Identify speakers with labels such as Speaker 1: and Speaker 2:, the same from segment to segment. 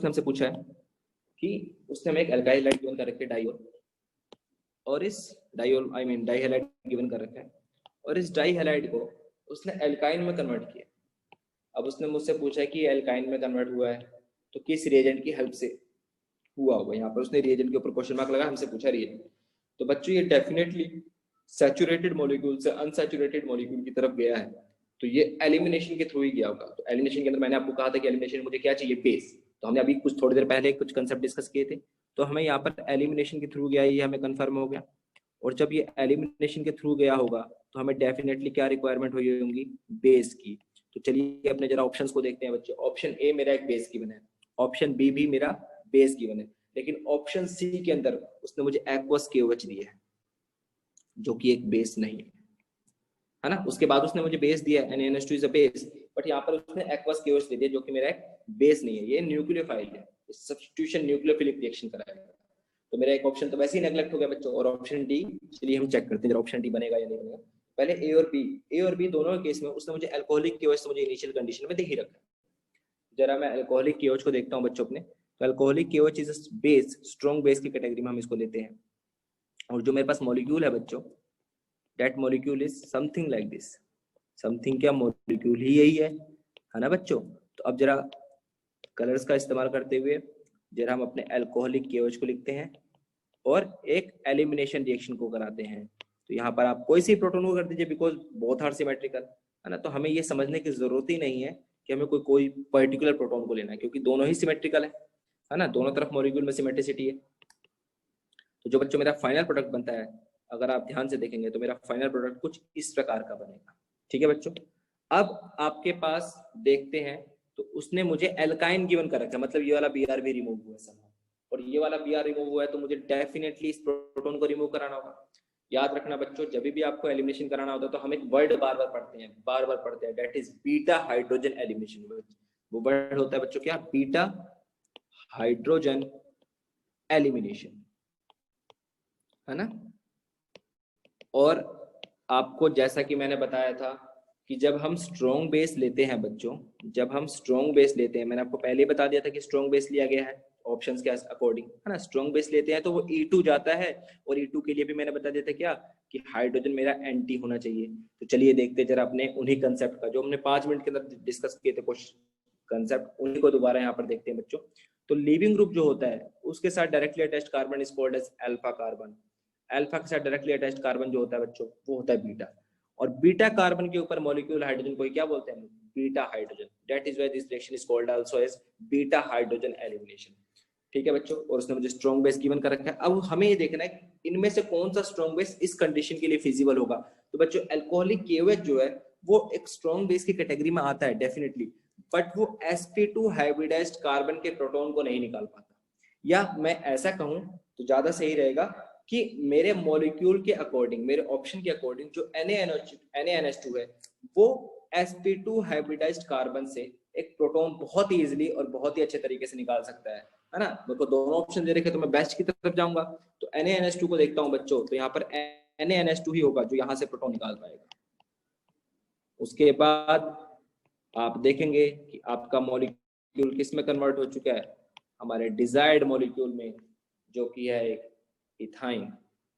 Speaker 1: हमसे पूछा है कि उसने हमें एक एल्काइल हैलाइड गिवन कर रखे डाइऑल, और इस डाइऑल डाई हैलाइड गिवन कर रखा है, और इस डाई हैलाइड को उसने एल्काइन में कन्वर्ट किया। अब उसने मुझसे पूछा है कि एल्काइन में कन्वर्ट हुआ है तो किस रिएजेंट की हेल्प से हुआ होगा। यहाँ पर उसने रिएजेंट के ऊपर क्वेश्चन मार्क लगा, हमसे पूछा रिएजेंट। तो बच्चों ये डेफिनेटली सैचुरेटेड मॉलिक्यूल से अनसैचुरेटेड मॉलिक्यूल की तरफ गया है, तो ये एलिमिनेशन के थ्रू ही गया होगा। तो एलिमिनेशन के अंदर मैंने आपको कहा था कि एलिमिनेशन मुझे क्या चाहिए, बेस। तो हमने अभी कुछ थोड़ी देर पहले कुछ कंसेप्ट डिस्कस किए थे, तो हमें यहाँ पर एलिमिनेशन के थ्रू गया, ये हमें कंफर्म हो गया। और जब ये एलिमिनेशन के थ्रू गया होगा तो हमें डेफिनेटली क्या रिक्वायरमेंट हुई होंगी, बेस की। तो चलिए अपने जरा ऑप्शंस को देखते हैं बच्चे। ऑप्शन ए मेरा एक बेस गिवन है, ऑप्शन बी भी मेरा बेस गिवन है, लेकिन ऑप्शन सी के अंदर उसने मुझे एक्वस KOH दिया है जो कि एक बेस नहीं है ना। उसके बाद उसने मुझे बेस दिया NaNH2 is a base, but यहाँ पर उसने एक्वस KOH दे दिया जो कि मेरा एक बेस नहीं है, ये न्यूक्लियोफाइल है, सब्स्टिट्यूशन न्यूक्लियोफिलिक रिएक्शन कराएगा। तो मेरा एक ऑप्शन तो वैसे ही नेगलेक्ट हो गया बच्चों। और ऑप्शन डी, चलिए हम चेक करते हैं ऑप्शन डी बनेगा या नहीं बनेगा। पहले ए और बी दोनों के केस में उसने मुझे अल्कोहलिक KOH मुझे इनिशियल कंडीशन में दे ही रखा है। जरा मैं अल्कोहलिक KOH को देखता हूँ बच्चों अपने। तो alcoholic KOH is base, strong base की कैटेगरी में हम इसको लेते हैं। और जो मेरे पास मॉलिक्यूल है बच्चों, that molecule is something like this. Something क्या, मॉलिक्यूल ही यही है ना बच्चों। तो अब जरा कलर्स का इस्तेमाल करते हुए जरा हम अपने अल्कोहलिक KOH को लिखते हैं और एक एलिमिनेशन रिएक्शन को कराते हैं। तो यहाँ पर आप कोई सी प्रोटोन को कर दीजिए, बिकॉज बोथ आर सिमेट्रिकल है ना। तो हमें ये समझने की जरूरत ही नहीं है कि हमें कोई पर्टिकुलर प्रोटोन को लेना है, क्योंकि दोनों ही सिमेट्रिकल है ना, दोनों तरफ मॉलिक्यूल में सिमेट्रिसिटी है। तो जो बच्चों मेरा फाइनल प्रोडक्ट बनता है, अगर आप ध्यान से देखेंगे तो मेरा फाइनल प्रोडक्ट कुछ इस प्रकार का बनेगा। ठीक है बच्चों। अब आपके पास देखते हैं, तो उसने एल्काइन एल्काइन गिवन कर रखा है, मतलब ये वाला Br भी रिमूव हुआ है और ये वाला Br रिमूव हुआ है, तो मुझे डेफिनेटली इस प्रोटोन को रिमूव कराना होगा। याद रखना बच्चों, जब भी आपको एलिमिनेशन कराना होता है तो हम एक वर्ड बार बार पढ़ते हैं, that is beta hydrogen elimination. वो वर्ड होता है बच्चों क्या, बीटा हाइड्रोजन एलिमिनेशन, है ना। और आपको जैसा कि मैंने बताया था कि जब हम स्ट्रॉन्ग बेस लेते हैं बच्चों, जब हम स्ट्रॉन्ग बेस लेते हैं, मैंने आपको पहले ही बता दिया था कि स्ट्रॉन्ग बेस लिया गया है ऑप्शंस के अकॉर्डिंग, है ना। स्ट्रॉन्ग बेस लेते हैं तो वो E2 जाता है, और E2 के लिए भी मैंने बता दिया था क्या, कि हाइड्रोजन मेरा एंटी होना चाहिए। तो चलिए देखते जरा अपने उन्हीं कंसेप्ट का जो हमने 5 मिनट के अंदर डिस्कस किए थे कुछ कंसेप्ट, उन्हीं को दोबारा यहाँ पर देखते हैं बच्चों। तो लीविंग ग्रुप जो होता है उसके साथ directly attached carbon is called as alpha carbon. Alpha के साथ डायरेक्टली अटैच्ड कार्बन जो होता है बच्चों वो होता है बीटा। और बीटा कार्बन के ऊपर मॉलिक्यूल हाइड्रोजन को क्या बोलते हैं, beta hydrogen. That is why this reaction is called also as beta hydrogen elimination. ठीक है बच्चों। और उसने मुझे स्ट्रॉन्ग बेस गिवन कर रखा है। अब हमें ये देखना है इनमें से कौन सा स्ट्रॉन्ग बेस इस कंडीशन के लिए फिजिबल होगा। तो बच्चों अल्कोहलिक KOH जो है वो एक स्ट्रॉन्ग बेस की कैटेगरी में आता है डेफिनेटली, बट वो sp2 हाइब्रिडाइज्ड कार्बन के प्रोटॉन को नहीं निकाल पाता। या मैं ऐसा कहूं तो ज्यादा सही रहेगा कि मेरे मॉलिक्यूल के अकॉर्डिंग, मेरे ऑप्शन के अकॉर्डिंग जो NaNH2 है वो sp2 हाइब्रिडाइज्ड कार्बन से एक प्रोटॉन बहुत ही इजीली और बहुत ही अच्छे तरीके से निकाल सकता है ना। मेरे को दोनों ऑप्शन दे रखे तो मैं बेस्ट की तरफ जाऊंगा। तो NaNH2 को देखता हूं बच्चों, तो यहाँ पर NaNH2 ही होगा जो यहाँ से प्रोटॉन निकाल पाएगा। उसके बाद आप देखेंगे कि आपका मॉलिक्यूल किस में कन्वर्ट हो चुका है, हमारे डिजायर्ड मॉलिक्यूल में, जो कि है एक इथाइन।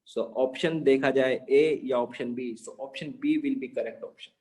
Speaker 1: सो ऑप्शन देखा जाए A या option B, so option B will be correct option.